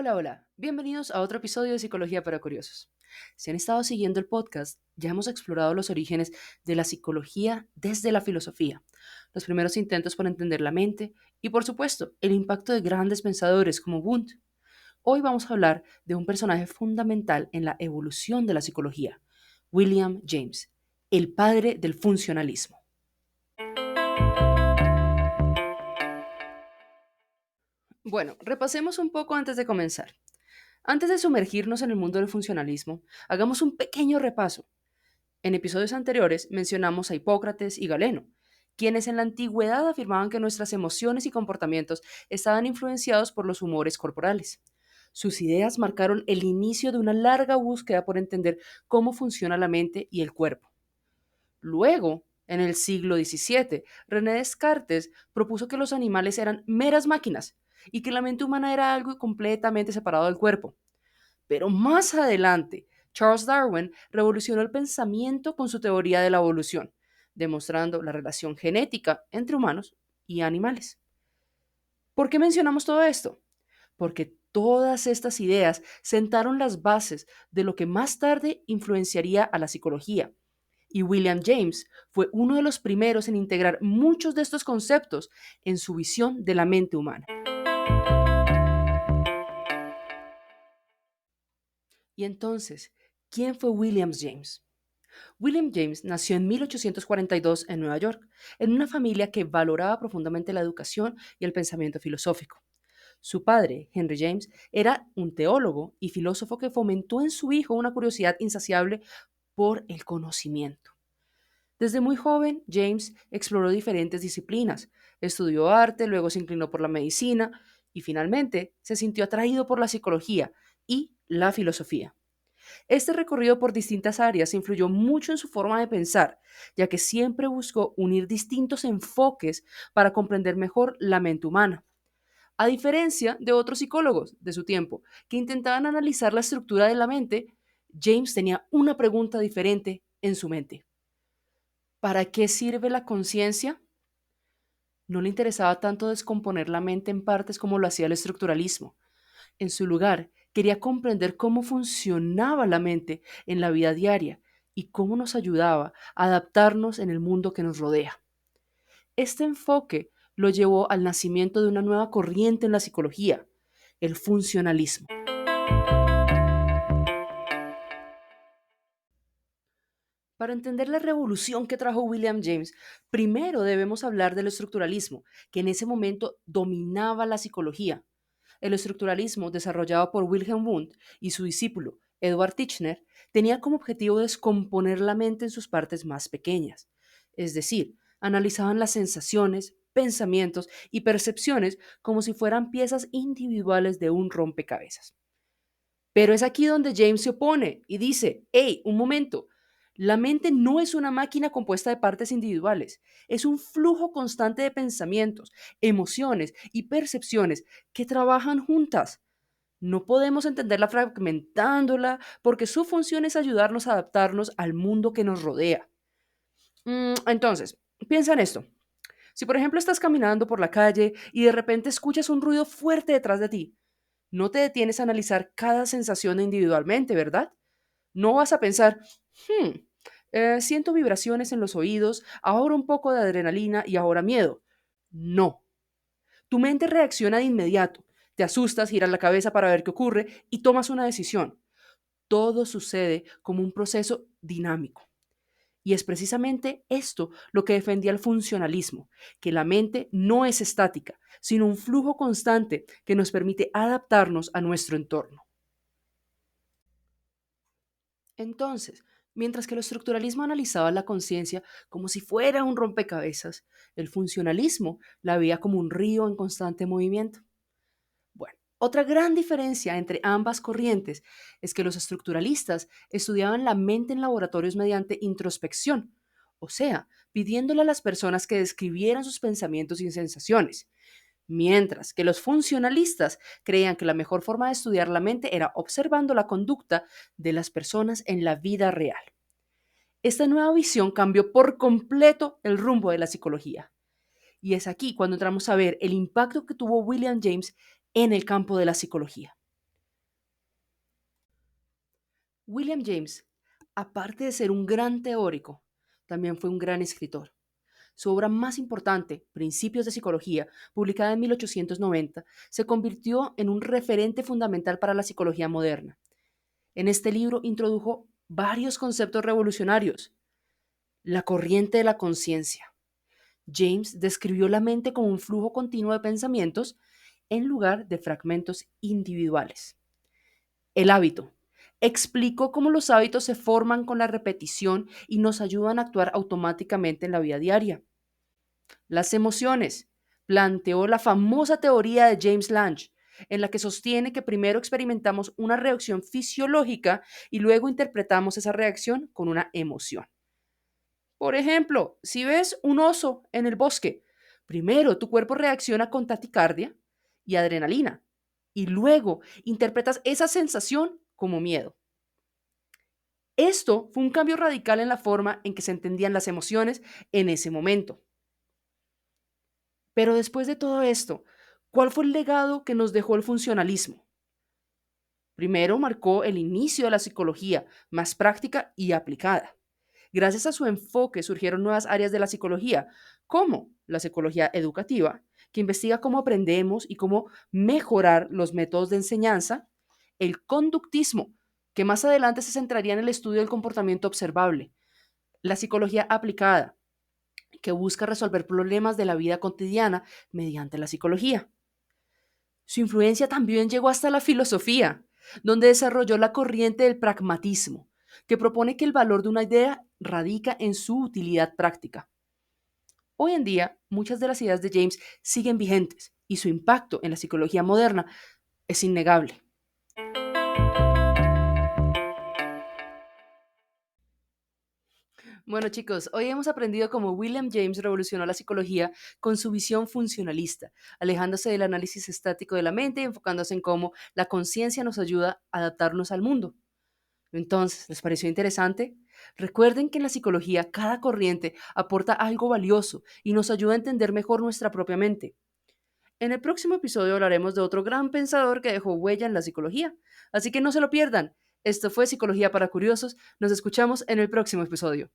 Hola, hola. Bienvenidos a otro episodio de Psicología para Curiosos. Si han estado siguiendo el podcast, ya hemos explorado los orígenes de la psicología desde la filosofía, los primeros intentos por entender la mente y, por supuesto, el impacto de grandes pensadores como Wundt. Hoy vamos a hablar de un personaje fundamental en la evolución de la psicología, William James, el padre del funcionalismo. Bueno, repasemos un poco antes de comenzar. Antes de sumergirnos en el mundo del funcionalismo, hagamos un pequeño repaso. En episodios anteriores mencionamos a Hipócrates y Galeno, quienes en la antigüedad afirmaban que nuestras emociones y comportamientos estaban influenciados por los humores corporales. Sus ideas marcaron el inicio de una larga búsqueda por entender cómo funciona la mente y el cuerpo. Luego, en el siglo XVII, René Descartes propuso que los animales eran meras máquinas y que la mente humana era algo completamente separado del cuerpo. Pero más adelante, Charles Darwin revolucionó el pensamiento con su teoría de la evolución, demostrando la relación genética entre humanos y animales. ¿Por qué mencionamos todo esto? Porque todas estas ideas sentaron las bases de lo que más tarde influenciaría a la psicología. Y William James fue uno de los primeros en integrar muchos de estos conceptos en su visión de la mente humana. Y entonces, ¿quién fue William James? William James nació en 1842 en Nueva York, en una familia que valoraba profundamente la educación y el pensamiento filosófico. Su padre, Henry James, era un teólogo y filósofo que fomentó en su hijo una curiosidad insaciable por el conocimiento. Desde muy joven, James exploró diferentes disciplinas, estudió arte, luego se inclinó por la medicina y finalmente se sintió atraído por la psicología y la filosofía. Este recorrido por distintas áreas influyó mucho en su forma de pensar, ya que siempre buscó unir distintos enfoques para comprender mejor la mente humana. A diferencia de otros psicólogos de su tiempo que intentaban analizar la estructura de la mente, James tenía una pregunta diferente en su mente. ¿Para qué sirve la conciencia? No le interesaba tanto descomponer la mente en partes como lo hacía el estructuralismo. En su lugar, quería comprender cómo funcionaba la mente en la vida diaria y cómo nos ayudaba a adaptarnos en el mundo que nos rodea. Este enfoque lo llevó al nacimiento de una nueva corriente en la psicología, el funcionalismo. Para entender la revolución que trajo William James, primero debemos hablar del estructuralismo, que en ese momento dominaba la psicología. El estructuralismo, desarrollado por Wilhelm Wundt y su discípulo Edward Titchener, tenía como objetivo descomponer la mente en sus partes más pequeñas. Es decir, analizaban las sensaciones, pensamientos y percepciones como si fueran piezas individuales de un rompecabezas. Pero es aquí donde James se opone y dice, hey, un momento, la mente no es una máquina compuesta de partes individuales, es un flujo constante de pensamientos, emociones y percepciones que trabajan juntas. No podemos entenderla fragmentándola porque su función es ayudarnos a adaptarnos al mundo que nos rodea. Entonces, piensa en esto. Si por ejemplo estás caminando por la calle y de repente escuchas un ruido fuerte detrás de ti, no te detienes a analizar cada sensación individualmente, ¿verdad? No vas a pensar, "Hmm, siento vibraciones en los oídos, ahora un poco de adrenalina y ahora miedo". No, tu mente reacciona de inmediato, te asustas, giras la cabeza para ver qué ocurre y tomas una decisión. Todo sucede como un proceso dinámico. Y es precisamente esto lo que defendía el funcionalismo, que la mente no es estática, sino un flujo constante que nos permite adaptarnos a nuestro entorno. Entonces, mientras que el estructuralismo analizaba la conciencia como si fuera un rompecabezas, el funcionalismo la veía como un río en constante movimiento. Bueno, otra gran diferencia entre ambas corrientes es que los estructuralistas estudiaban la mente en laboratorios mediante introspección, o sea, pidiéndole a las personas que describieran sus pensamientos y sensaciones, mientras que los funcionalistas creían que la mejor forma de estudiar la mente era observando la conducta de las personas en la vida real. Esta nueva visión cambió por completo el rumbo de la psicología. Y es aquí cuando entramos a ver el impacto que tuvo William James en el campo de la psicología. William James, aparte de ser un gran teórico, también fue un gran escritor. Su obra más importante, Principios de Psicología, publicada en 1890, se convirtió en un referente fundamental para la psicología moderna. En este libro introdujo varios conceptos revolucionarios. La corriente de la conciencia. James describió la mente como un flujo continuo de pensamientos en lugar de fragmentos individuales. El hábito. Explicó cómo los hábitos se forman con la repetición y nos ayudan a actuar automáticamente en la vida diaria. Las emociones. Planteó la famosa teoría de James Lange, en la que sostiene que primero experimentamos una reacción fisiológica y luego interpretamos esa reacción con una emoción. Por ejemplo, si ves un oso en el bosque, primero tu cuerpo reacciona con taticardia y adrenalina, y luego interpretas esa sensación como miedo. Esto fue un cambio radical en la forma en que se entendían las emociones en ese momento. Pero después de todo esto, ¿cuál fue el legado que nos dejó el funcionalismo? Primero marcó el inicio de la psicología más práctica y aplicada. Gracias a su enfoque surgieron nuevas áreas de la psicología, como la psicología educativa, que investiga cómo aprendemos y cómo mejorar los métodos de enseñanza, el conductismo, que más adelante se centraría en el estudio del comportamiento observable, la psicología aplicada, que busca resolver problemas de la vida cotidiana mediante la psicología. Su influencia también llegó hasta la filosofía, donde desarrolló la corriente del pragmatismo, que propone que el valor de una idea radica en su utilidad práctica. Hoy en día, muchas de las ideas de James siguen vigentes y su impacto en la psicología moderna es innegable. Bueno, chicos, hoy hemos aprendido cómo William James revolucionó la psicología con su visión funcionalista, alejándose del análisis estático de la mente y enfocándose en cómo la conciencia nos ayuda a adaptarnos al mundo. Entonces, ¿les pareció interesante? Recuerden que en la psicología cada corriente aporta algo valioso y nos ayuda a entender mejor nuestra propia mente. En el próximo episodio hablaremos de otro gran pensador que dejó huella en la psicología, así que no se lo pierdan. Esto fue Psicología para Curiosos. Nos escuchamos en el próximo episodio.